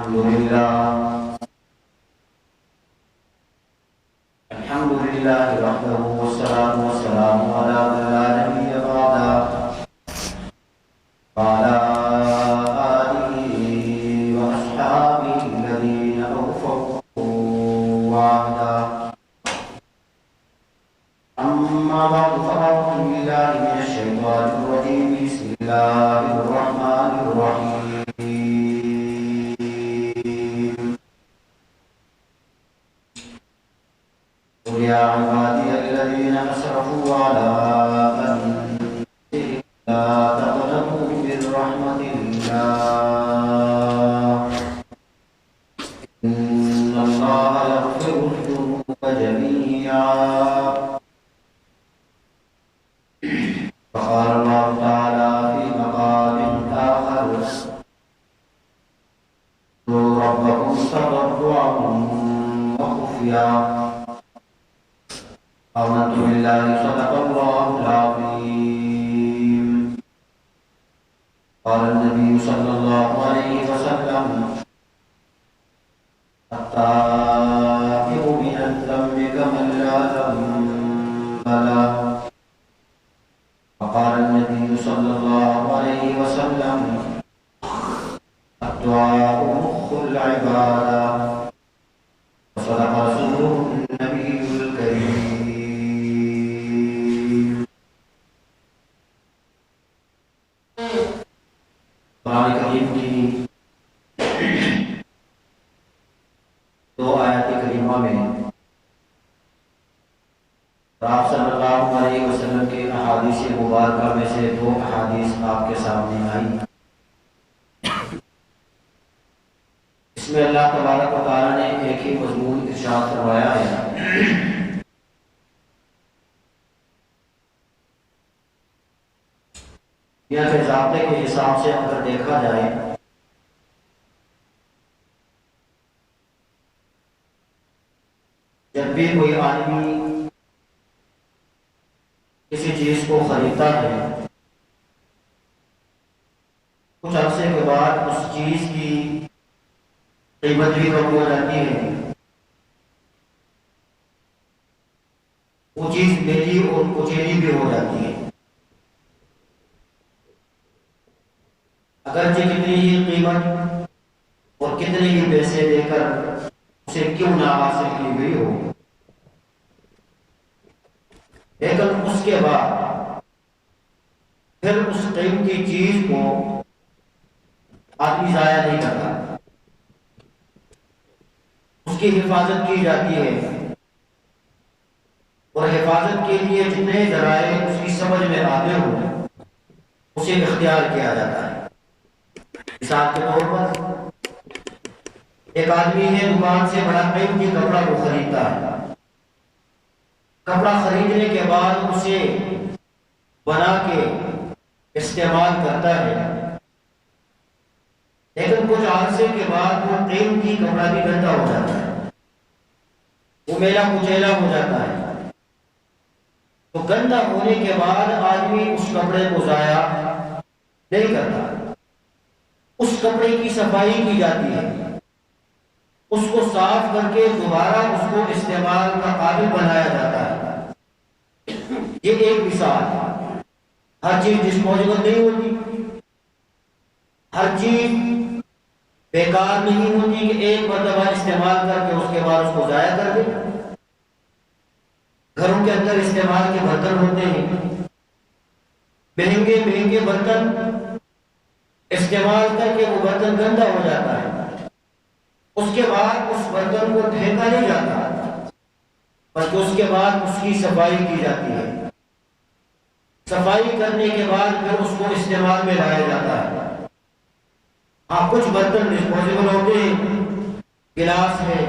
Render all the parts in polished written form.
الحمد لله وحده والصلاة والسلام على من لا نبي بعده وعلى آله وأصحابه الذين أوفوا وعدا. أما بعد فأعوذ بالله من الشيطان الرجيم. بسم الله الرحمن الرحيم. قل يا عبادي الذين أسرفوا على أنفسهم لا تقنطوا من رحمة الله إن الله يغفر الذنوب جميعا. فقال الله تعالى في مقام آخر ادعوا ربكم تضرعا وخفيا. آمنت بالله صدق الله العظيم. قال النبي صلى الله عليه وسلم التائب من الذنب كمن لا ذنب له. وقال النبي صلى الله عليه وسلم الدعاء مخ العبادة. وصدق رسوله النبي الكريم. قرآن کریم کی دو آیات کریمہ میں آپ صلی اللہ علیہ وسلم کے احادیث مبارکہ میں سے دو احادیث آپ کے سامنے آئی. اس میں اللہ تبارک و تعالیٰ نے ایک ہی مضمون ارشاد فرمایا ہے. یا پھر ضابطے کے حساب سے اگر دیکھا جائے جب بھی کوئی آدمی کسی چیز کو خریدتا ہے کچھ عرصے کے بعد اس چیز کی قیمت بھی کم ہو جاتی ہے، وہ چیز میری اور کچیری بھی ہو جاتی ہے. اگرچہ کتنی ہی قیمت اور کتنے ہی پیسے دے کر اسے کیوں نہ حاصل کی گئی ہو، لیکن اس کے بعد پھر اس قیمتی چیز کو آدمی ضائع نہیں کرتا، اس کی حفاظت کی جاتی ہے اور حفاظت کے لیے جتنے ذرائع اس کی سمجھ میں آتے ہوں اسے اختیار کیا جاتا ہے. مثال کے طور پر ایک آدمی ہے دکان سے بڑا قیمتی کپڑا کو خریدتا ہے. کپڑا خریدنے کے بعد اسے بنا کے استعمال کرتا ہے، لیکن کچھ عرصے کے بعد وہ قیمتی کپڑا بھی گندا ہو جاتا ہے، وہ میلا کچیلا ہو جاتا ہے. تو گندا ہونے کے بعد آدمی اس کپڑے کو ضائع نہیں کرتا، اس کپڑے کی صفائی کی جاتی ہے، اس کو صاف کر کے دوبارہ اس کو استعمال کا قابل بنایا جاتا ہے. یہ ایک مثال. ہر چیز ڈسپوزیبل نہیں ہوتی، ہر چیز بیکار نہیں ہوتی کہ ایک مرتبہ استعمال کر کے اس کے بعد اس کو ضائع کر دے. گھروں کے اندر استعمال کے برتن ہوتے ہیں، مہنگے مہنگے برتن استعمال کر کے وہ برتن گندا ہو جاتا ہے، اس کے بعد اس برتن کو پھینکا نہیں جاتا بلکہ اس کے بعد اس کی صفائی کی جاتی ہے. صفائی کرنے کے بعد پھر اس کو استعمال میں لایا جاتا ہے. ہاں کچھ برتن ڈسپوزیبل ہوتے ہیں، گلاس ہے،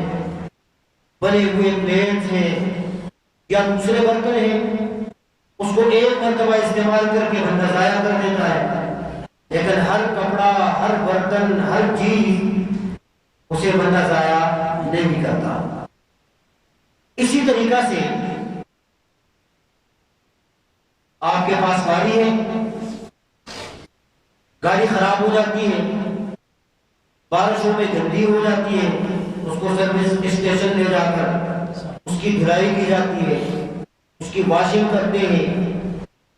بنے ہوئے پلیٹس ہیں یا دوسرے برتن ہیں، اس کو ایک مرتبہ استعمال کر کے بندہ ضائع کر دیتا ہے. لیکن ہر کپڑا، ہر برتن، ہر چیز اسے بندہ ضائع نہیں کرتا. اسی طریقہ سے آپ کے پاس گاڑی ہے، گاڑی خراب ہو جاتی ہے، بارشوں میں گندی ہو جاتی ہے، اس کو سروس اسٹیشن لے جا کر اس کی دھلائی کی جاتی ہے، اس کی واشنگ کرتے ہیں،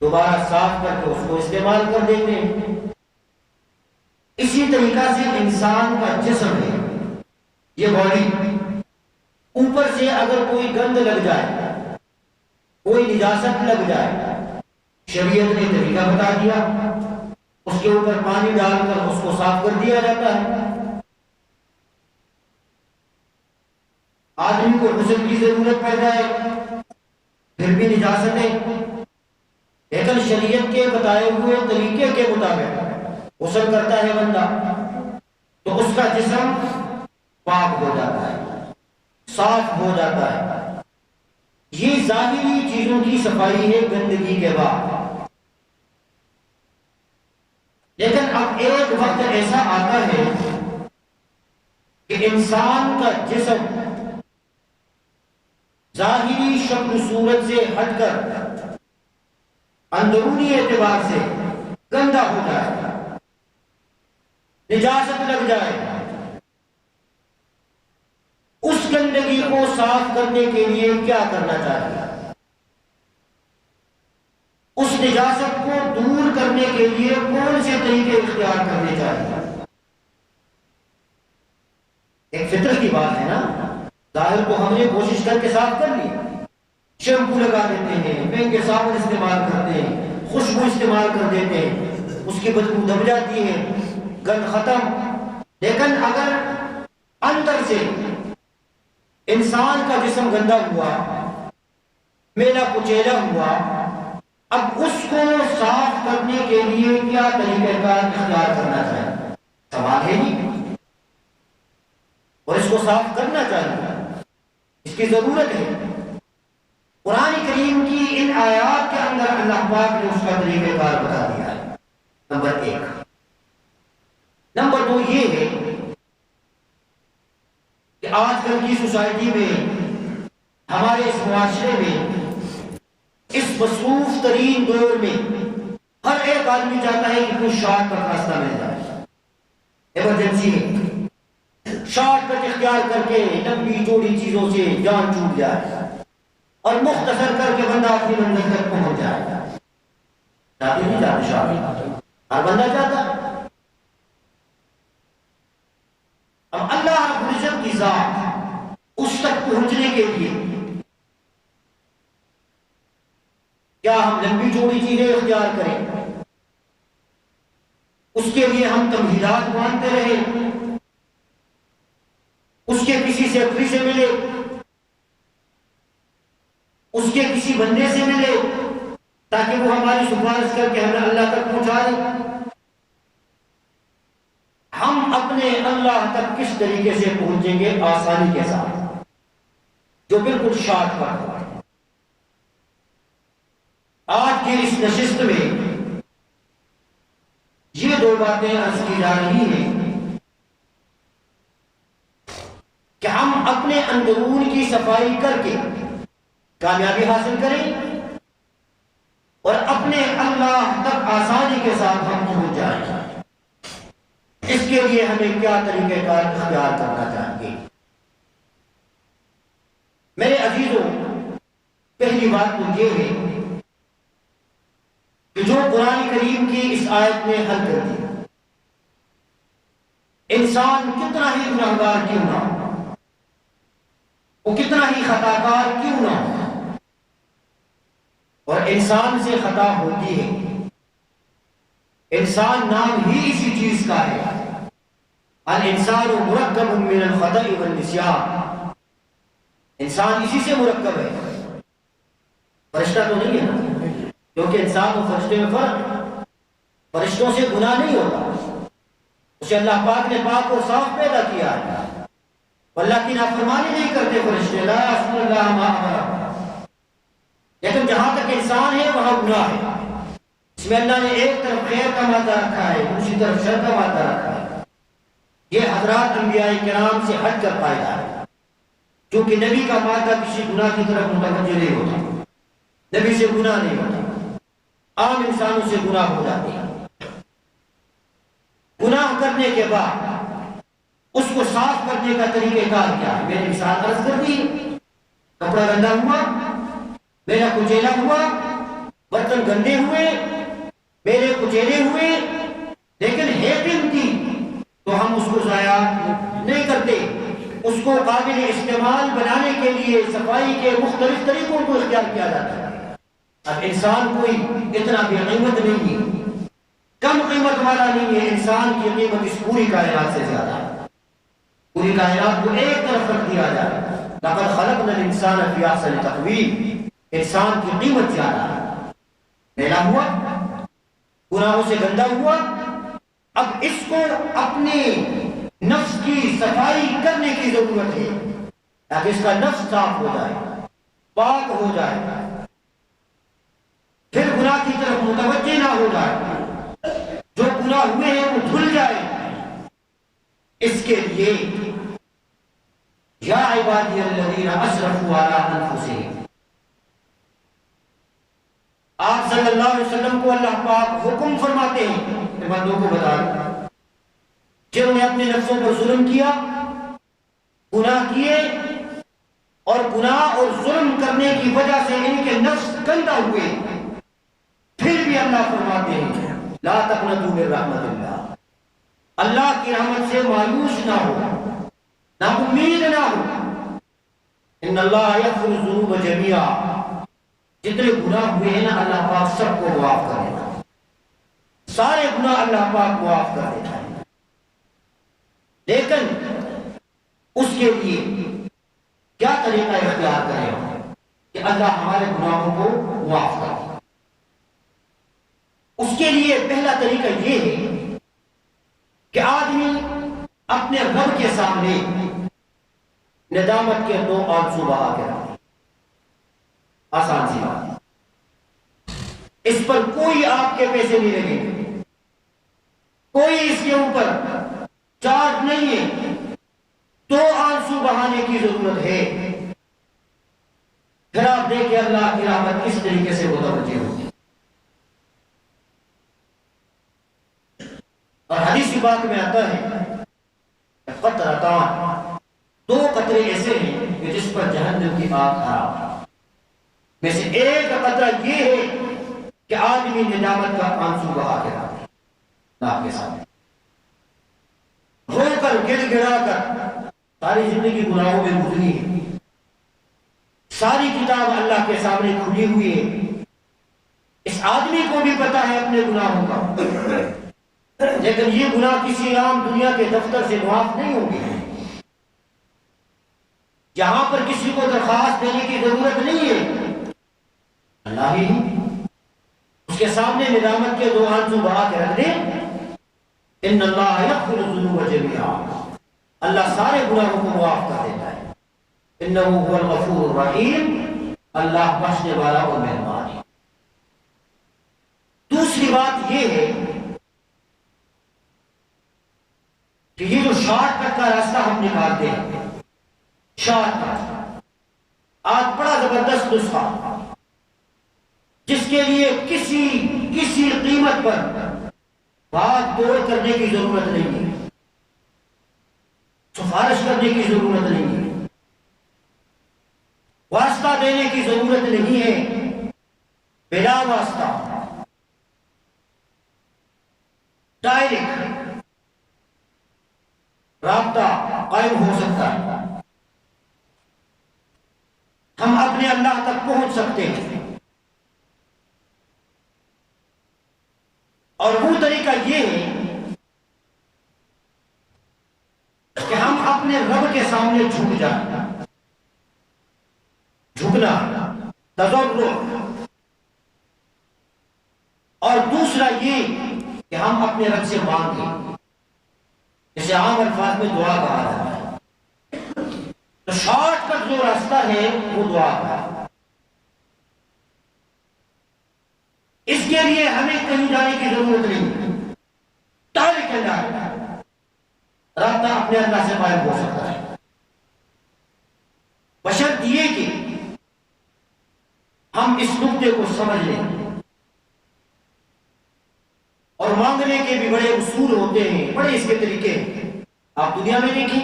دوبارہ صاف کر کے اس کو استعمال کر دیتے ہیں۔ اسی طریقہ سے انسان کا جسم ہے، یہ باڈی، اوپر سے اگر کوئی گند لگ جائے، کوئی نجاست لگ جائے، شریعت نے طریقہ بتا دیا، اس کے اوپر پانی ڈال کر اس کو صاف کر دیا جاتا ہے۔ آدمی کو غسل کی ضرورت پڑ جائے پھر بھی نجاست ہے، لیکن شریعت کے بتائے ہوئے طریقے کے مطابق غسل کرتا ہے بندہ تو اس کا جسم پاک ہو جاتا ہے، صاف ہو جاتا ہے۔ یہ ظاہری چیزوں کی صفائی ہے گندگی کے بعد۔ لیکن اب ایک وقت ایسا آتا ہے کہ انسان کا جسم ظاہری شکل صورت سے ہٹ کر اندرونی اعتبار سے گندا ہو جائے، نجاست لگ جائے۔ اس گندگی کو صاف کرنے کے لیے کیا کرنا چاہیے؟ اس نجاست کو دور کرنے کے لیے کون سے طریقے اختیار کرنے چاہیے؟ ایک فطرت کی بات ہے نا، ظاہر کو ہم نے کوشش کر کے صاف کر لی، شیمپو لگا دیتے ہیں، مہنگے صابن استعمال کرتے ہیں، خوشبو استعمال کر دیتے ہیں، اس کی بدبو دب جاتی ہے، گند ختم۔ لیکن اگر اندر سے انسان کا جسم گندا ہوا، میلا کچیلا ہوا، اب اس کو صاف کرنے کے لیے کیا طریقہ کار اختیار کرنا چاہیے؟ سوال ہے نہیں، اور اس کو صاف کرنا چاہیے، اس کی ضرورت ہے۔ قرآن کریم کی ان آیات کے اندر اللہ پاک نے اس کا طریقہ کار بتا دیا ہے۔ نمبر 1۔ نمبر 2 یہ ہے کہ آج کل کی سوسائٹی میں، ہمارے اس معاشرے میں، اس مصروف ترین دور میں ہر ایک آدمی چاہتا ہے کہ کوئی شارٹ کٹ راستہ مل جائے، ایمرجنسی ہے، شارٹ کٹ اختیار کر کے لمبی چوڑی چیزوں سے جان چھوٹ جائے اور مختصر کر کے بندہ اپنی منزل تک پہنچ جائے۔ چاہتے نہیں چاہتے شارٹ، ہر بندہ چاہتا۔ اب اللہ رب العزت کی ذات اس تک پہنچنے کے لیے کیا ہم لمبی چوڑی چیزیں اختیار کریں؟ اس کے لیے ہم تمہیدات مانتے رہے، اس کے کسی سیکٹری سے ملے، اس کے کسی بندے سے ملے تاکہ وہ ہماری سفارش کر کے ہمیں اللہ تک پہنچا دے؟ ہم اپنے اللہ تک کس طریقے سے پہنچیں گے؟ آسانی کے ساتھ، جو بالکل شارٹ کٹ ہوا ہے۔ آج کی اس نشست میں یہ 2 باتیں عرض کی جا رہی ہیں کہ ہم اپنے اندرون کی صفائی کر کے کامیابی حاصل کریں اور اپنے اللہ تک آسانی کے ساتھ ہم پہنچ جائیں۔ اس کے لیے ہمیں کیا طریقہ کار اختیار کرنا چاہیے؟ میرے عزیزوں، پہلی بات تو یہ ہے کہ جو قرآن کریم کی اس آیت نے حل کر دی، انسان کتنا ہی گناہگار کیوں نہ ہو، وہ کتنا ہی خطا کار کیوں نہ ہو، اور انسان سے خطا ہوتی ہے، انسان نام ہی اسی چیز کا ہے، الانسان مرکب من الخطأ والنسیان، انسان اسی سے مرکب ہے، فرشتہ تو نہیں ہے نا، کیونکہ انسان و فرشتے میں فرق ہے، فرشتوں سے گناہ نہیں ہوتا، اسے اللہ پاک نے پاک اور صاف پیدا کیا ہے، اللہ کی نافرمانی نہیں کرتے فرشتے، لا یعصون اللہ ما امرهم، لیکن جہاں تک انسان ہے وہاں گناہ ہے، اس میں اللہ نے ایک طرف خیر کا مادہ رکھا ہے، دوسری طرف شر کا مادہ رکھا ہے۔ یہ حضرات انبیاء کرام سے ہٹ کر پائیدار ہے، کیونکہ نبی کا مادہ کسی گناہ کی طرف متوجہ نہیں ہوتا، نبی سے گناہ نہیں ہوتا، عام انسانوں سے گناہ ہو جاتے ہیں۔ گناہ کرنے کے بعد اس کو صاف کرنے کا طریقہ کار کیا ہے؟ میں نے مثال عرض کر دی، کپڑا گندا ہوا، میرا کچیلا ہوا، برتن گندے ہوئے، میرے کچیلے ہوئے، لیکن ہے قیمتی تو ہم اس کو ضائع نہیں کرتے، اس کو قابل استعمال بنانے کے لیے صفائی کے مختلف طریقوں کو اختیار کیا جاتا ہے۔ اب انسان کوئی اتنا بے قیمت نہیں ہے، کم قیمت والا نہیں ہے، انسان کی قیمت اس پوری کائنات سے زیادہ ہے۔ پوری کائنات کو ایک طرف رکھ دیا جائے، لقد خلقنا الانسان فی احسن تقویم، انسان کی قیمت زیادہ ہے۔ میلا ہوا، گناہوں سے گندا ہوا، اب اس کو اپنے نفس کی صفائی کرنے کی ضرورت ہے تاکہ اس کا نفس صاف ہو جائے، پاک ہو جائے، پھر گناہ کی طرف متوجہ نہ ہو جائے، جو گناہ ہوئے ہیں وہ دھل جائے۔ اس کے لیے یا عبادی الذین اسرفوا علی انفسہم، آپ صلی اللہ علیہ وسلم کو اللہ پاک حکم فرماتے ہیں کہ بندوں کو بتائیں جنہوں نے اپنے نفسوں پر ظلم کیا، گناہ کیے، اور گناہ اور ظلم کرنے کی وجہ سے ان کے نفس گندا ہوئے، پھر بھی اللہ فرماتے ہیں لا تقنطوا من رحمت اللہ، اللہ کی رحمت سے مایوس نہ ہو، نا امید نہ ہو۔ ان اللہ یغفر الذنوب جميعا، جتنے گناہ ہوئے ہیں نا اللہ پاک سب کو معاف کر دیتا ہے، سارے گناہ اللہ پاک معاف کر دیتا ہے، لیکن اس کے لیے کیا طریقہ اختیار کریں کہ اللہ ہمارے گناہوں کو معاف کر دے؟ اس کے لیے پہلا طریقہ یہ ہے کہ آدمی اپنے رب کے سامنے ندامت کے دو آنسو بہا کے رکھے۔ آسان سی بات، اس پر کوئی آپ کے پیسے نہیں لگیں گے، کوئی اس کے اوپر چارج نہیں ہے، دو آنسو بہانے کی ضرورت ہے، پھر آپ دیکھیں اللہ کی رحمت کس طریقے سے متوجہ ہوگی۔ اور حدیث پاک میں آتا ہے قطرتان، دو قطرے ایسے ہیں کہ جس پر جہنم کی آگ حرام ہے، میں سے ایک قطرہ یہ ہے کہ آدمی ندامت کا آنسو بہا کے رکھے اللہ کے سامنے، رو کر گڑ گڑا کر ساری زندگی گناہوں میں گزری ہے، ساری کتاب اللہ کے سامنے کھلی ہوئی ہے، اس آدمی کو بھی پتا ہے اپنے گناہوں کا، لیکن یہ گناہ کسی عام دنیا کے دفتر سے معاف نہیں ہوں گے، جہاں پر کسی کو درخواست دینے کی ضرورت نہیں ہے، اللہ ہی اس کے سامنے ندامت کے دو آنسو بہا کے رکھ دے۔ ان اللہ یغفر الذنوب جميعا، اللہ سارے گناہوں کو معاف کر دیتا ہے، انہ هو الغفور الرحیم، اللہ بخشنے والا اور مہربان ہے۔ دوسری بات یہ ہے کہ یہ جو شارٹ کٹ کا راستہ ہم نکالتے ہیں، شارٹ کٹ آج بڑا زبردست نسخہ جس کے لیے کسی قیمت پر بات توڑ کرنے کی ضرورت نہیں ہے، سفارش کرنے کی ضرورت نہیں ہے، واسطہ دینے کی ضرورت نہیں ہے، بلا واسطہ ڈائریکٹ رابطہ قائم ہو سکتا ہے، ہم اپنے اللہ تک پہنچ سکتے ہیں، اور وہ طریقہ یہ ہے کہ ہم اپنے رب کے سامنے جھک جائیں، جھکنا تضرع، اور دوسرا یہ کہ ہم اپنے رب سے مانگیں، جسے عام الفاظ میں دعا کہا جاتا ہے، تو شارٹ کٹ جو راستہ ہے وہ دعا کا ہے۔ اس کے لیے ہمیں کہیں جانے کی ضرورت نہیں، ڈائریکٹ اللہ رابطہ اپنے اللہ سے قائم ہو سکتا ہے، بشرط یہ کہ ہم اس نقطے کو سمجھ لیں، اور مانگنے کے بھی بڑے اصول ہوتے ہیں، بڑے اس کے طریقے ہیں۔ آپ دنیا میں دیکھیں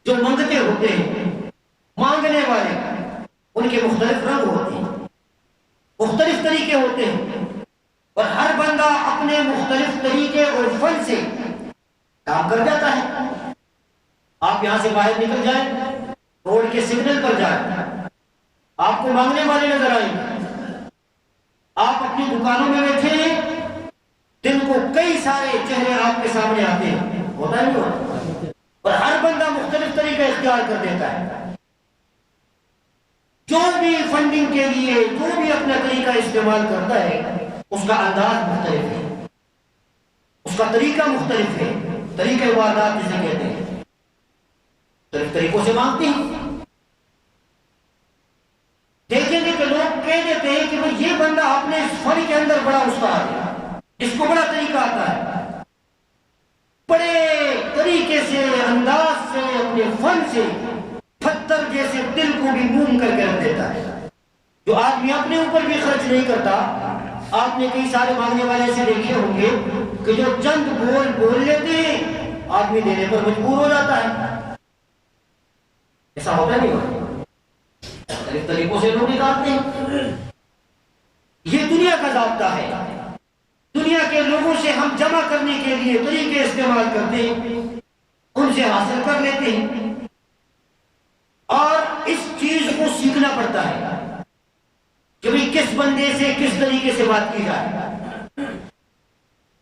جو منگتے ہوتے ہیں، مانگنے والے، ان کے مختلف رنگ ہوتے ہیں، مختلف طریقے ہوتے ہیں، اور ہر بندہ اپنے مختلف طریقے اور فن سے کام کر جاتا ہے۔ آپ یہاں سے باہر نکل جائیں، روڈ کے سگنل پر جائیں، آپ کو مانگنے والے نظر آئیں گے۔ آپ اپنی دکانوں میں بیٹھے ہیں، دن کو کئی سارے چہرے آپ کے سامنے آتے ہیں، ہوتا نہیں ہوتا؟ اور ہر بندہ مختلف طریقہ اختیار کر دیتا ہے۔ جو بھی فنڈنگ کے لیے جو بھی اپنا طریقہ استعمال کرتا ہے، اس کا انداز مختلف ہے، اس کا طریقہ مختلف ہے۔ طریقہ عبادات جسے کہتے ہیں، مختلف طریقوں سے مانگتے ہیں۔ دیکھیں گے کہ لوگ کہہ دیتے ہیں کہ یہ بندہ اپنے فن کے اندر بڑا استاد ہے، اس کو بڑا طریقہ آتا ہے، بڑے طریقے سے، انداز سے، اپنے فن سے پتھر جیسے دل کو بھی موم کر کے رکھ دیتا ہے۔ جو آدمی اپنے اوپر بھی خرچ نہیں کرتا، آپ نے کئی سارے مانگنے والے ایسے دیکھے ہوں گے کہ جو چند بول لیتے ہیں، آدمی دینے پر مجبور ہو جاتا ہے۔ ایسا ہوتا نہیں ہوتا؟ مختلف طریقوں سے لوگ نکالتے ہیں۔ یہ دنیا کا ضابطہ ہے۔ دنیا کے لوگوں سے ہم جمع کرنے کے لیے طریقے استعمال کرتے ہیں، ان سے حاصل کر لیتے ہیں، اور اس چیز کو سیکھنا پڑتا ہے کہ بھئی کس بندے سے کس طریقے سے بات کی جائے،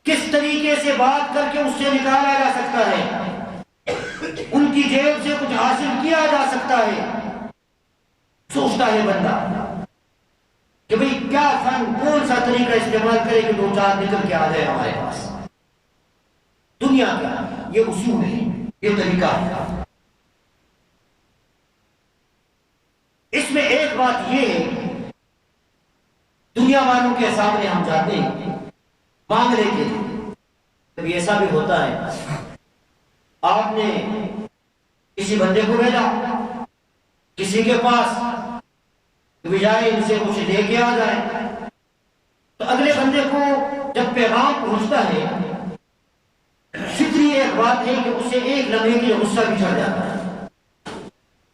کس طریقے سے بات کر کے اس سے نکالا جا سکتا ہے، ان کی جیب سے کچھ حاصل کیا جا سکتا ہے۔ سوچتا ہے بندہ کہ بھئی کیا فن، کون سا طریقہ استعمال کرے کہ دو چار نکل کے آ جائے ہمارے پاس۔ دنیا کا یہ اصول ہے، یہ طریقہ ہے۔ اس میں ایک بات یہ ہے، دنیا والوں کے سامنے ہم جاتے ہیں مانگنے کے لیے، کبھی ایسا بھی ہوتا ہے آپ نے کسی بندے کو بھیجا کسی کے پاس بجائے ان سے کچھ لے کے آ جائے، تو اگلے بندے کو جب پیغام پہنچتا ہے، فطری ایک بات ہے کہ اسے ایک لمحے کے لیے غصہ بھی چڑھ جاتا ہے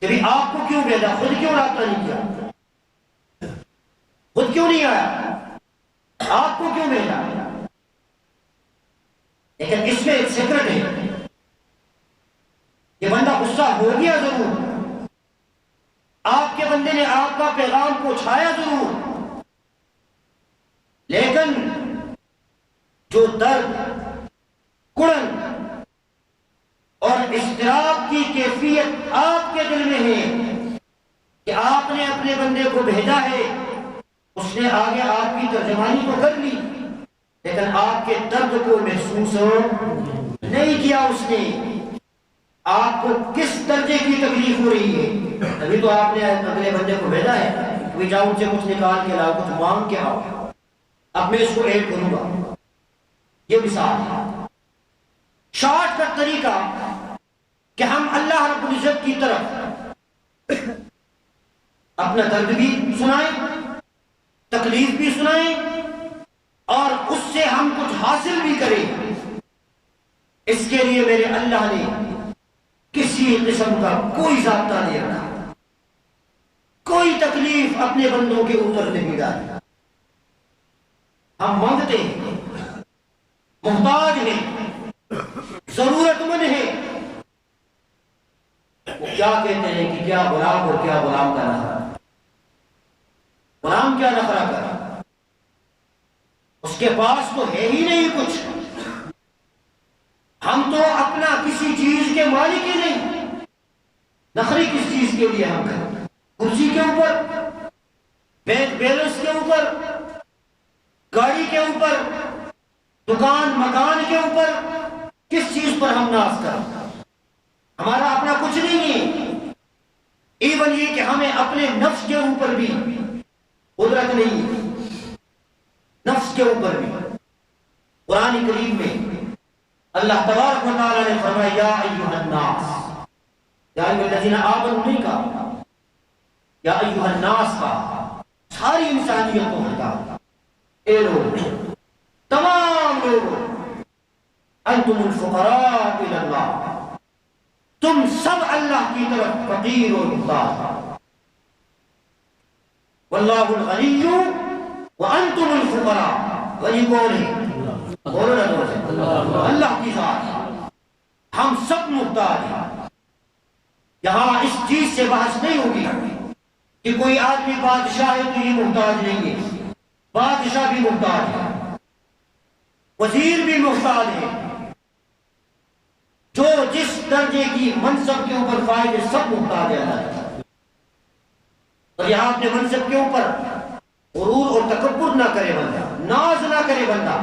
کہ بھی آپ کو کیوں بھیجا، خود کیوں رابطہ نہیں کیا، خود کیوں نہیں آیا، آپ کو کیوں بھیجا۔ لیکن اس میں ایک سیکرٹ ہے، یہ بندہ غصہ ہو گیا ضرور، آپ کے بندے نے آپ کا پیغام پہنچایا ضرور، لیکن جو درد، کڑن اور اضطراب کی کیفیت آپ کے دل میں ہے کہ آپ نے اپنے بندے کو بھیجا ہے، اس نے آگے آپ کی ترجمانی تو کر لی، لیکن آپ کے درد کو محسوس نہیں کیا، اس نے آپ کو کس درجے کی تکلیف ہو رہی ہے، تبھی تو آپ نے اگلے بندے کو بھیجا ہے کہ جاؤ ان سے کچھ نکال کے لاؤ، کچھ مانگ کے آؤ، اب میں اس کو ایڈ کروں گا۔ یہ مثال ہے، شارٹ کٹ طریقہ کہ ہم اللہ رب العزت کی طرف اپنا درد بھی سنائیں، تکلیف بھی سنائیں، اور اس سے ہم کچھ حاصل بھی کریں۔ اس کے لیے میرے اللہ نے کسی قسم کا کوئی ضابطہ نہیں رکھا، کوئی تکلیف اپنے بندوں کے اوپر نہیں ڈالی۔ ہم مانگتے ہیں، محتاج ہیں، ضرورت مند ہیں، وہ کیا کہتے ہیں کہ کیا غلام اور کیا غلام کا نخرہ، غلام کیا نخرہ کرا، اس کے پاس تو ہے ہی نہیں کچھ، ہم تو اپنا کسی چیز کے مالک ہی نہیں، نخری کس چیز کے لیے ہم کریں، کرسی کے اوپر، بینک بیلنس کے اوپر، گاڑی کے اوپر، دکان مکان کے اوپر، کس چیز پر ہم ناز کریں، ہمارا اپنا کچھ نہیں ہے۔ ایون یہ کہ ہمیں اپنے نفس کے اوپر بھی قدرت نہیں ہے، نفس کے اوپر بھی۔ قرآن کریم میں اللہ تبارک و تعالی نے فرمایا یا ایھا الناس، یا ایھا الذین آمنوا نہیں کہا، یا ایھا الناس کا، ساری انسانیت کو خطاب، اے لوگ، تمام لوگ، انتم الفقراء الی اللہ، تم سب اللہ کی طرف فقیر اور محتاج. واللہ الغنی وانتم الفقراء. غنی کون ہے؟ بولو نا دور سے. اللہ کی ذات. ہم سب محتاج ہیں. یہاں اس چیز سے بحث نہیں ہوگی کہ کوئی آدمی بادشاہ ہے تو یہ محتاج نہیں ہے. بادشاہ بھی محتاج ہے, وزیر بھی محتاج ہے. جو جس درجے کی منصب کے اوپر فائد ہے سب محتاج ہے اللہ کا. اور یہاں اپنے منصب کے اوپر غرور اور تکبر نہ کرے بندہ, ناز نہ کرے بندہ,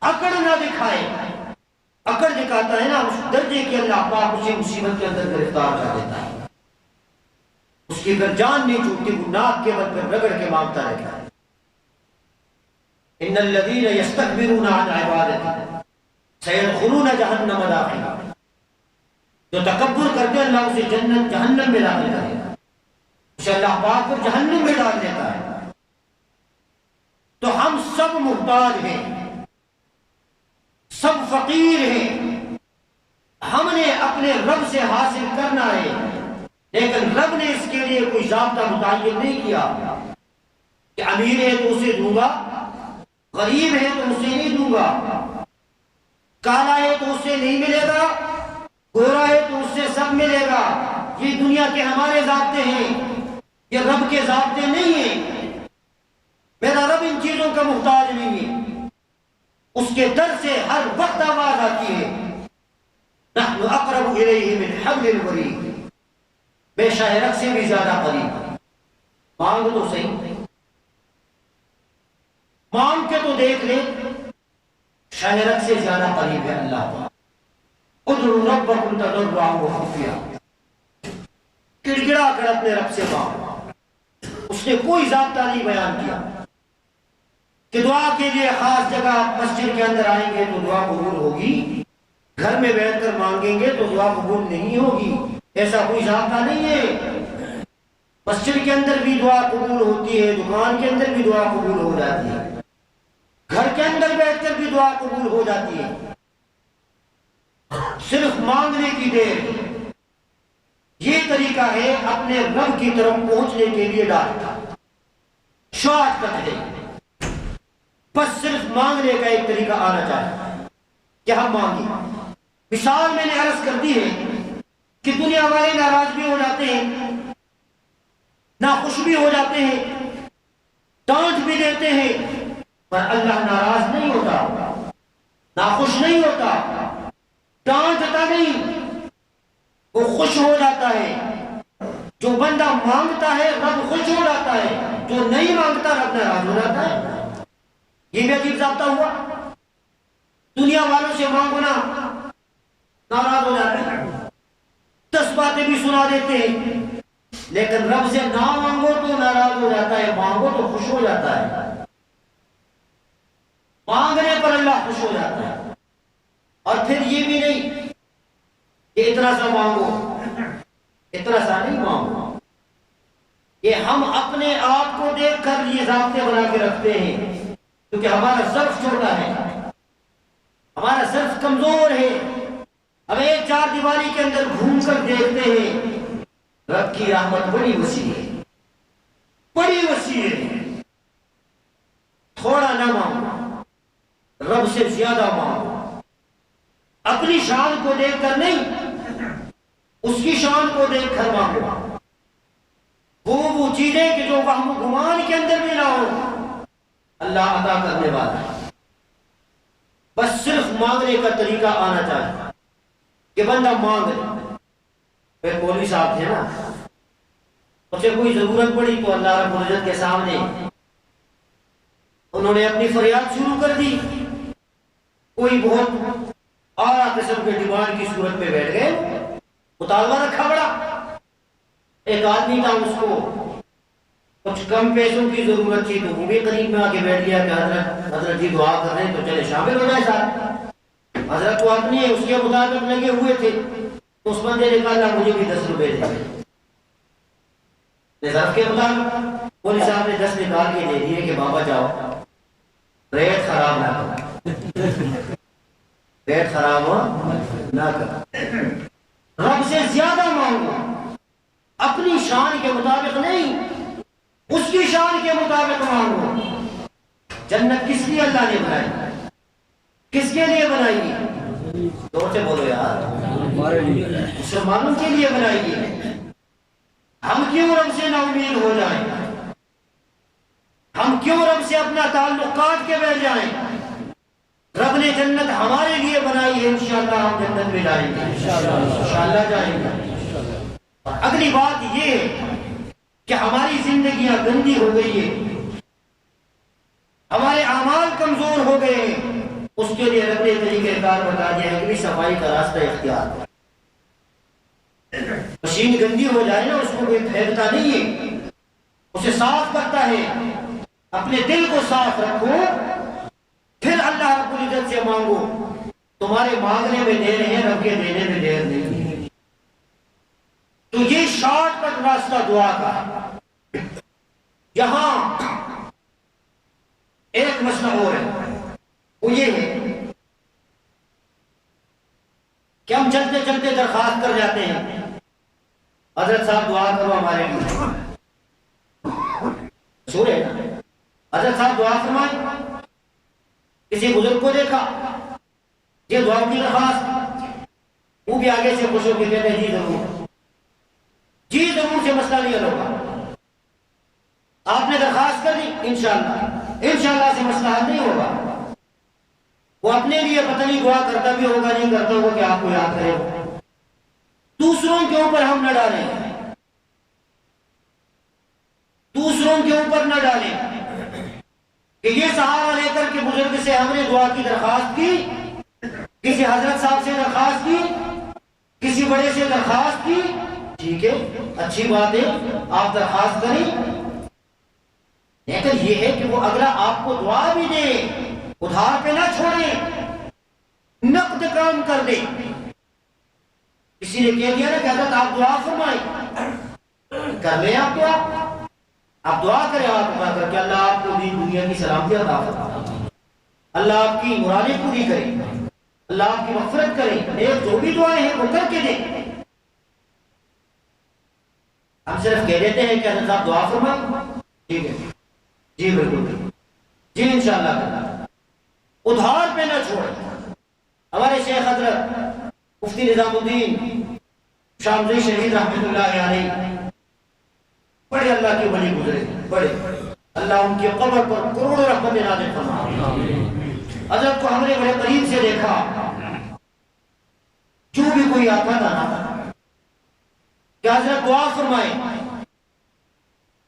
اکڑ نہ دکھائے. اکڑ دکھاتا ہے نا اس درجے کی اللہ پاک اسے مصیبت کے اندر گرفتار کر دیتا ہے. اس کی پھر جان نہیں چھوٹتی, وہ ناک کے بل پر رگڑ کے مانگتا رہتا ہے. ان الذين يستكبرون عن عبادتي سيدخلون جهنم داخلين. جو تکبر کرتے ہیں اللہ اسے جہنم میں داخل کرے گا, اسے اللہ پاک پر جہنم میں ڈال دیتا ہے. تو ہم سب محتاج ہیں, سب فقیر ہیں. ہم نے اپنے رب سے حاصل کرنا ہے, لیکن رب نے اس کے لیے کوئی ضابطہ متعین نہیں کیا کہ امیر ہے تو اسے دوں گا, غریب ہے تو اسے نہیں دوں گا, کالا ہے تو اسے نہیں ملے گا, گورا ہے تو اس سے سب ملے گا. یہ دنیا کے ہمارے ضابطے ہیں, یہ رب کے ضابطے نہیں ہیں. میرا رب ان چیزوں کا محتاج نہیں ہے. اس کے در سے ہر وقت آواز آتی ہے, نحن اقرب الیہ من حبل الورید. بے شاعرت سے بھی زیادہ قریب. مانگ تو صحیح, مانگ کے تو دیکھ لے, شاعرت سے زیادہ قریب ہے اللہ تعالیٰ. ادعوا ربکم تضرعا وخفیا. گڑگڑا کر اپنے رب سے مانگ. اس نے کوئی ضابطہ نہیں بیان کیا کہ دعا کے لیے خاص جگہ مسجد کے اندر آئیں گے تو دعا قبول ہوگی, گھر میں بیٹھ کر مانگیں گے تو دعا قبول نہیں ہوگی. ایسا کوئی ضابطہ نہیں ہے. مسجد کے اندر بھی دعا قبول ہوتی ہے, دکان کے اندر بھی دعا قبول ہو جاتی ہے, گھر کے اندر بیٹھ کر بھی دعا قبول ہو جاتی ہے. صرف مانگنے کی دیر. یہ طریقہ ہے اپنے رب کی طرف پہنچنے کے لیے ڈالتا, شارٹ کٹ ہے. بس صرف مانگنے کا ایک طریقہ آنا چاہیے کہ ہم مانگیں. مثال میں نے عرض کر دی ہے کہ دنیا والے ناراض بھی ہو جاتے ہیں, ناخوش بھی ہو جاتے ہیں, ڈانٹ بھی دیتے ہیں, پر اللہ ناراض نہیں ہوتا, ناخوش نہیں ہوتا, ڈانٹتا نہیں, وہ خوش ہو جاتا ہے. جو بندہ مانگتا ہے رب خوش ہو جاتا ہے, جو نہیں مانگتا رب ناراض ہو جاتا ہے. یہ بھی عجیب ضابطہ ہوا. دنیا والوں سے مانگنا ناراض ہو جاتے ہیں, 10 باتیں بھی سنا دیتے ہیں, لیکن رب سے نہ مانگو تو ناراض ہو جاتا ہے, مانگو تو خوش ہو جاتا ہے. مانگنے پر اللہ خوش ہو جاتا ہے. اور پھر یہ بھی نہیں کہ اتنا سا مانگو, اتنا سا نہیں مانگو. یہ ہم اپنے آپ کو دیکھ کر یہ ضابطے بنا کے رکھتے ہیں, کیونکہ ہمارا ظرف چھوٹا ہے, ہمارا ظرف کمزور ہے. ہم ایک چار دیواری کے اندر گھوم کر دیکھتے ہیں, رب کی رحمت بڑی وسیع ہے, بڑی وسیع ہے. تھوڑا نہ مانگو, رب سے زیادہ مانگو. اپنی شان کو دیکھ کر نہیں, اس کی شان کو دیکھ کر مانگو. وہ چیزیں کہ جو وہم و گمان کے اندر بھی نہ ہو, اللہ عطا کرنے والا ہے. بس صرف مانگنے کا طریقہ آنا چاہیے کہ بندہ مانگ لے. پھر مولوی صاحب تھے نا, اسے کوئی ضرورت پڑی تو اللہ رب العزت کے سامنے انہوں نے اپنی فریاد شروع کر دی. کوئی بہت اعلیٰ قسم کے ڈیمانڈ کی صورت میں بیٹھ گئے, مطالبہ رکھا بڑا. ایک آدمی تھا, اس کو کچھ کم پیسوں کی ضرورت تھی, تو وہ بھی قریب میں آ کے بیٹھ گیا کہ حضرت جی دعا کر رہے ہیں تو چلے شامل ہو جائے ساتھ. حضرت کو آدمی ہے, اس کے مطابق لگے ہوئے تھے, تو اس بندے نے کہا اللہ مجھے بھی 10 روپے دے. ظرف کے مطابق مولوی صاحب نے 10 نکال کے دے دیے کہ بابا جاؤ, ریٹ خراب نہ کرو, ریٹ خراب ہو نہ کرو. رب سے شان کے مطابق نہیں، اس کی شان کے مطابق مانگو۔ جنت کس لیے اللہ نے بنائی؟ کس کے لیے بنائی ہے؟ زور سے بولو یار، مسلمانوں کے لیے بنائی ہے۔ ہم کیوں رب سے نا امید ہو جائیں؟ ہم کیوں رب سے اپنا تعلق کاٹ کے بیٹھ جائیں؟ رب نے جنت ہمارے لیے بنائی ہے، انشاءاللہ ہم جنت میں جائیں گے، انشاءاللہ جائیں گے۔ اور اگلی بات یہ ہے کہ ہماری زندگیاں گندی ہو گئی ہے، ہمارے اعمال کمزور ہو گئے ہیں، اس کے لیے رب نے طریقہ کار بتا دیا ہے کہ صفائی کا راستہ اختیار کرو۔ مشین گندی ہو جائے نا، اس کو کوئی پھینکتا نہیں ہے، اسے صاف کرتا ہے۔ اپنے دل کو صاف رکھو، پھر اللہ رب العزت سے مانگو۔ تمہارے مانگنے میں دیر ہے، رب کے دینے میں دیر نہیں ہے۔ تو یہ شارٹ کٹ راستہ دعا کا ہے۔ یہاں ایک مسئلہ اور ہے، وہ یہ ہے کہ ہم چلتے چلتے درخواست کر جاتے ہیں، حضرت صاحب دعا کرو ہمارے لیے، سورے حضرت صاحب دعا فرمائیں۔ کسی بزرگ کو دیکھا، یہ دعا کی درخواست، وہ بھی آگے سے خوش ہو کے کہتے ہیں جی ضرور، جی ضرور سے مسئلہ نہیں حل ہوگا۔ آپ نے درخواست کر دی، انشاءاللہ سے مسئلہ حل نہیں ہوگا۔ وہ اپنے لیے پتہ نہیں دعا کرتا بھی ہوگا نہیں کرتا ہوگا کہ آپ کو یاد کرے۔ دوسروں کے اوپر ہم نہ ڈالیں، دوسروں کے اوپر نہ ڈالیں کہ یہ سہارا لے کر کے بزرگ سے ہم نے دعا کی درخواست کی، کسی حضرت صاحب سے درخواست کی، کسی بڑے سے درخواست کی، ٹھیک ہے اچھی بات ہے آپ درخواست کریں، لیکن یہ ہے کہ وہ اگلا آپ کو دعا بھی دے، ادھار پہ نہ چھوڑیں، نقد کام کر دے۔ کسی نے کہہ دیا نا کہ حضرت آپ دعا فرمائیں، کر لیں آپ دعا، آپ دعا کریں، آپ دعا کر کے اللہ آپ کو دین دنیا کی سلامتی عطا فرمائے، اللہ آپ کی مرادیں پوری کرے، اللہ آپ کی مغفرت کرے۔ ایک جو بھی دعائیں ہیں وہ کر کے دیں۔ ہم صرف کہہ دیتے ہیں کہ حضرت صاحب دعا فرمائیں، ٹھیک ہے جی بالکل جی انشاءاللہ، ادھار پہ نہ چھوڑیں۔ ہمارے شیخ حضرت مفتی نظام الدین شامزی شہید رحمۃ اللہ علیہ بڑے اللہ کے ولی گزرے، بڑے اللہ ان کی قبر پر کروڑوں رحمت نازل فرمائے۔ حضرت کو ہم نے بڑے قریب سے دیکھا، جو بھی کوئی آتا تھا نا کہ حضرت دعا فرمائے،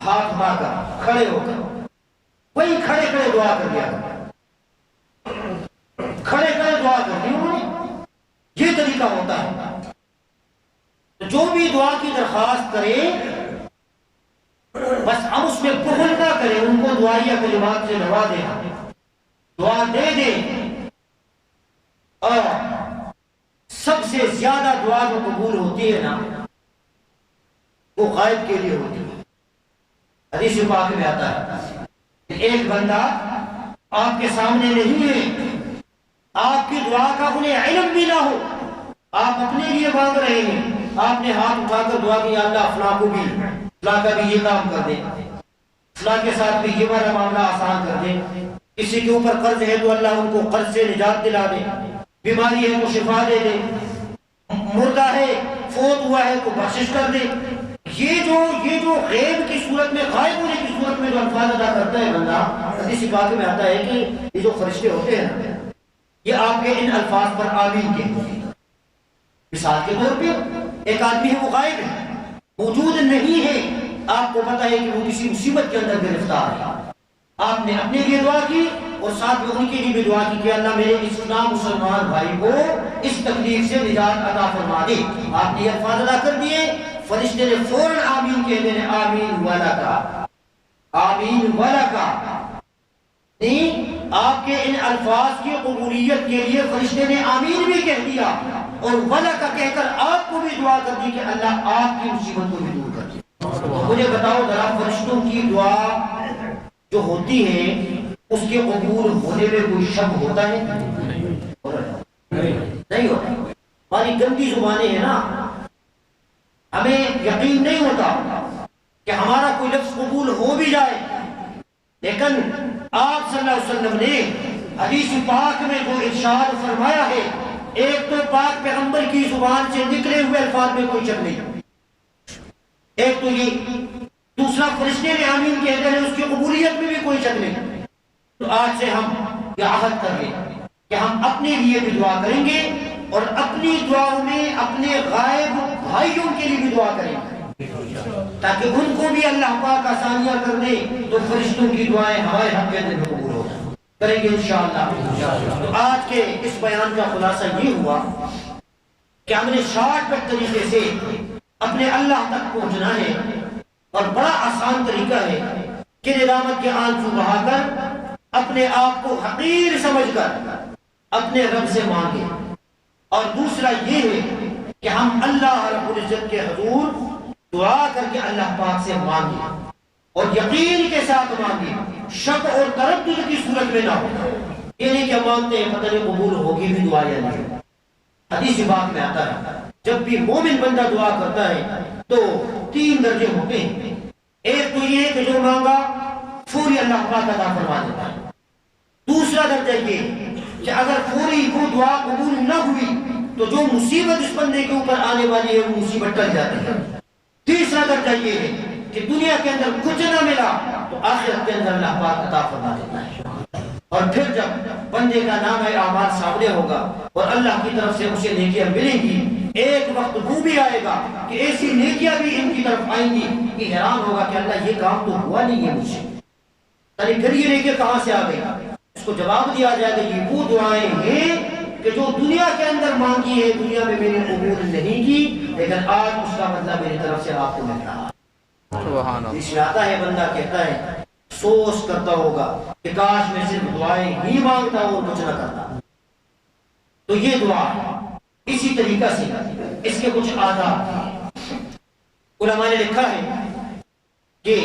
ہاتھ اٹھا کر کھڑے ہو کر وہی کھڑے کھڑے دعا کر دیا، کھڑے کھڑے دعا کر دی انہوں نے۔ یہ طریقہ ہوتا ہے، جو بھی دعا کی درخواست کرے بس ہم اس میں بخل نہ کریں، ان کو دعائیہ کلمات سے نوا دیں، دعا دے دیں۔ اور سب سے زیادہ دعا جو قبول ہوتی ہے نا وہ غائب کے لیے ہوتی ہے۔ حدیث پاک میں آتا ہے ایک بندہ آپ کے سامنے نہیں ہے، آپ کی دعا کا انہیں علم بھی نہ ہو، آپ اپنے لیے مانگ رہے ہیں، آپ نے ہاتھ اٹھا کر دعا کی اللہ فلاں کو بھی فلاں کا بھی یہ کام کر دے، فلاں کے ساتھ بھی یہ والا معاملہ آسان کر دے، کسی کے اوپر قرض ہے تو اللہ ان کو قرض سے نجات دلا دے، بیماری ہے تو شفا دے دے، مردہ ہے فوت ہوا ہے تو بخشش کر دے۔ یہ جو غیب کی صورت میں، غائب ہونے کی صورت میں جو الفاظ ادا کرتا ہے بندہ، حدیث پاک میں آتا ہے کہ یہ جو فرشتے ہوتے ہیں نا یہ آپ کے ان الفاظ پر آمین کہتے ہیں۔ مثال کے طور پہ ایک آدمی ہے وہ غائب ہے، موجود نہیں ہے، آپ کو پتا ہے کہ وہ کسی مصیبت کے اندر گرفتار ہے، آپ نے اپنے لیے دعا کی اور ساتھ میں ان کے لیے بھی دعا کی کہ اللہ میرے اسلام مسلمان بھائی کو اس تکلیف سے نجات عطا فرما دے۔ آپ نے یہ الفاظ ادا کر دیے، فرشتے نے فوراً آمین کہہ دینے، آمین ولکا، آمین ولکا۔ نہیں، آپ کے ان الفاظ کی قبولیت کے لیے فرشتے نے آمین بھی کہہ دیا اور ولکا کہہ کر آپ کو بھی دعا کر دی کہ اللہ آپ کی مصیبت کو بھی دور کر دے۔ مجھے بتاؤ ذرا، فرشتوں کی دعا جو ہوتی ہے اس کے قبول ہونے میں کوئی شک ہوتا ہے؟ نہیں ہوتا۔ ہماری گندی زبانیں ہیں نا، ہمیں یقین نہیں ہوتا کہ ہمارا کوئی لفظ قبول ہو بھی جائے، لیکن آپ صلی اللہ علیہ وسلم نے حدیث پاک میں جو ارشاد فرمایا ہے، ایک تو پاک پیغمبر کی زبان سے نکلے ہوئے الفاظ میں کوئی شک نہیں، ایک تو یہ، دوسرا فرشتے نے آمین کہتے ہیں اس کی قبولیت میں بھی کوئی شک نہیں۔ تو آج سے ہم یہ عہد کر لیں کہ ہم اپنے لیے بھی دعا کریں گے اور اپنی دعاؤں میں اپنے غائب بھائیوں کے لیے بھی دعا کریں گے، تاکہ ان کو بھی اللہ پاک آسانیاں کر دے، تو فرشتوں کی دعائیں ہمارے حق کے اندر قبول ہو جائیں، کریں گے انشاءاللہ۔ تو آج کے اس بیان کا خلاصہ یہ ہوا کہ ہم نے شارٹ کٹ طریقے سے اپنے اللہ تک پہنچنا ہے، اور بڑا آسان طریقہ ہے کہ ندامت کے آنسو بہا کر اپنے آپ کو حقیر سمجھ کر اپنے رب سے مانگے، اور دوسرا یہ ہے کہ ہم اللہ رب العزت کے حضور دعا کر کے اللہ پاک سے مانگے، اور یقین کے ساتھ مانگے، شک اور تردد کی صورت میں نہ ہو، یہ نہیں کہ مانگتے ہیں پتہ نہیں قبول ہوگی بھی دعا یا نہیں۔ حدیث پاک میں آتا ہے جب بھی مومن بندہ دعا کرتا ہے تو 3 درجے ہوتے ہیں، ایک تو یہ کہ جو مانگا فوری اللہ پاک عطا فرما دیتا ہے، دوسرا درجہ یہ کہ اگر فوری وہ دعا قبول نہ ہوئی تو جو مصیبت اس بندے کے اوپر آنے والی ہے وہ مصیبت ٹل جاتی ہے، تیسرا درجہ یہ ہے کہ دنیا کے اندر کچھ نہ ملا تو آخرت کے اندر اللہ پاک عطا فرما دیتا ہے، اور پھر جب بندے کا نام اعمال سامنے ہوگا اور اللہ کی طرف سے اسے نیکیاں ملیں گی، ایک وقت وہ بھی آئے گا کہ ایسی نیکیاں بھی ان کی طرف آئیں گی کہ حیران ہوگا کہ اللہ یہ کام تو ہوا نہیں ہے مجھ سے، یعنی پھر یہ نیکیاں کہاں سے آ گئی؟ اس کو جواب دیا جائے گا یہ وہ دعائیں ہیں کہ جو دنیا کے اندر مانگی ہے، دنیا میں میں نے قبول نہیں کی، لیکن آج اس کا بدلہ میری طرف سے آپ کو مل رہا ہے۔ سبحان اللہ۔ اس میں آتا ہے بندہ کہتا ہے افسوس کرتا ہوگا کہ کاش میں صرف دعائیں ہی مانگتا اور کچھ نہ کرتا۔ تو یہ دعا اسی طریقہ سے اس کے کچھ آداب علماء نے لکھا ہے کہ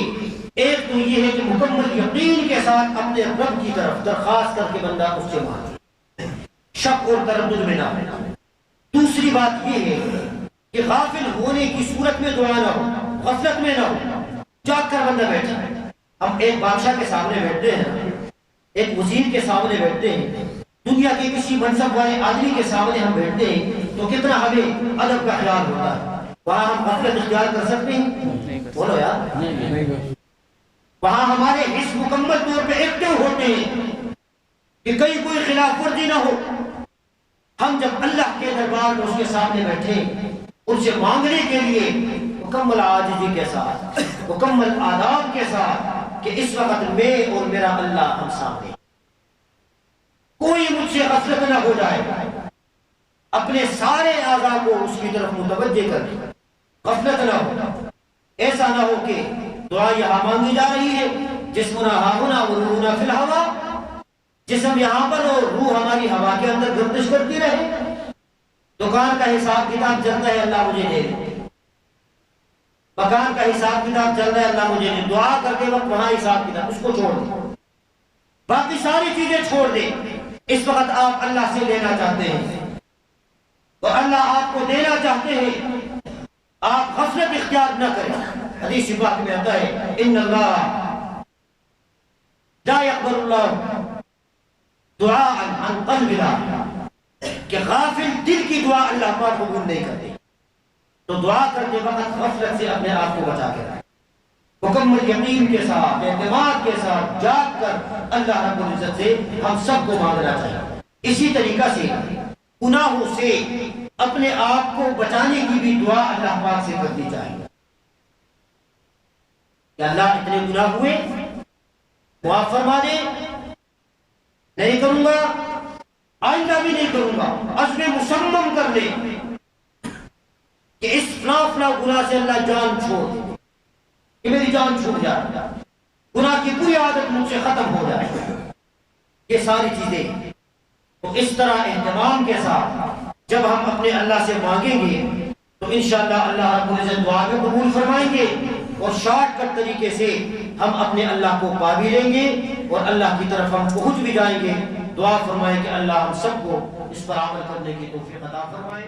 ایک تو یہ ہے کہ مکمل یقین کے ساتھ اپنے رب کی طرف درخواست کر کے بندہ اس سے مانگے، شک اور تردد میں نہ ہو۔ دوسری بات یہ ہے کہ غافل ہونے کی صورت میں دعا نہ ہو، غفلت میں نہ ہو، جاگ کر بندہ بیٹھا ہے۔ ہم ایک بادشاہ کے سامنے بیٹھتے ہیں، ایک وزیر کے سامنے بیٹھتے ہیں، دنیا کے کسی منصب والے آدمی کے سامنے ہم بیٹھتے ہیں تو کتنا ہمیں ادب کا خیال ہوتا ہے، وہاں ہم غفلت اختیار کر سکتے ہیں؟ بولو یار، وہاں ہمارے حس مکمل طور پہ ایکٹیو ہوتے ہیں کہ کہیں کوئی خلاف ورزی نہ ہو۔ ہم جب اللہ کے دربار میں اس کے سامنے بیٹھے ان سے مانگنے کے لیے مکمل عاجزی کے ساتھ، مکمل آداب کے ساتھ کہ اس وقت میں اور میرا اللہ ہم سامنے، کوئی مجھ سے غفلت نہ ہو جائے، اپنے سارے اعضاء کو اس کی طرف متوجہ کر دیں، غفلت نہ ہو، ایسا نہ ہو کہ دعا یہاں مانگی جا رہی ہے جسمنا ہاہنا وروحنا فی الہوا، جسم یہاں پر اور روح ہماری ہوا کے اندر گردش کرتی رہے، دکان کا حساب کتاب چلتا ہے اللہ مجھے دے دے، مکان کا حساب کتاب چل رہا ہے اللہ مجھے دے، دعا کرتے وقت وہاں حساب کتاب اس کو چھوڑ دیں، باقی ساری چیزیں چھوڑ دیں۔ اس وقت آپ اللہ سے لینا چاہتے ہیں تو اللہ آپ کو دینا چاہتے ہیں، آپ غفلت اختیار نہ کریں۔ حدیث پاک میں آتا ہے ان اللہ لا يقبل اللہ دعاء عن قلب لا، کہ غافل دل کی دعا اللہ پاک قبول نہیں کرتے، تو دعا کرتے وقت غفلت سے اپنے آپ کو بچا کے رکھیں، مکمل یقین کے ساتھ، اعتماد کے ساتھ جاگ کر اللہ رب العزت سے ہم سب کو مانگنا چاہیے۔ اسی طریقہ سے گناہوں سے اپنے آپ کو بچانے کی بھی دعا اللہ پاک سے کرنی چاہیے کہ اللہ اتنے گناہ ہوئے معاف فرما دے، نہیں کروں گا، آئندہ بھی نہیں کروں گا، عزم مصمم کر لے کہ اس فلاں فلاں گناہ سے اللہ جان چھوڑ دے، کہ میری جان چھوٹ جائے، گناہ کی کوئی عادت مجھ سے ختم ہو جائے۔ یہ ساری چیزیں تو اس طرح اہتمام کے ساتھ جب ہم اپنے اللہ سے مانگیں گے تو انشاءاللہ اللہ رب العزت دعا میں قبول فرمائیں گے، اور شارٹ کٹ طریقے سے ہم اپنے اللہ کو پا بھی لیں گے اور اللہ کی طرف ہم پہنچ بھی جائیں گے۔ دعا فرمائیں کہ اللہ ہم سب کو اس پر عمل کرنے کی توفیق عطا فرمائے۔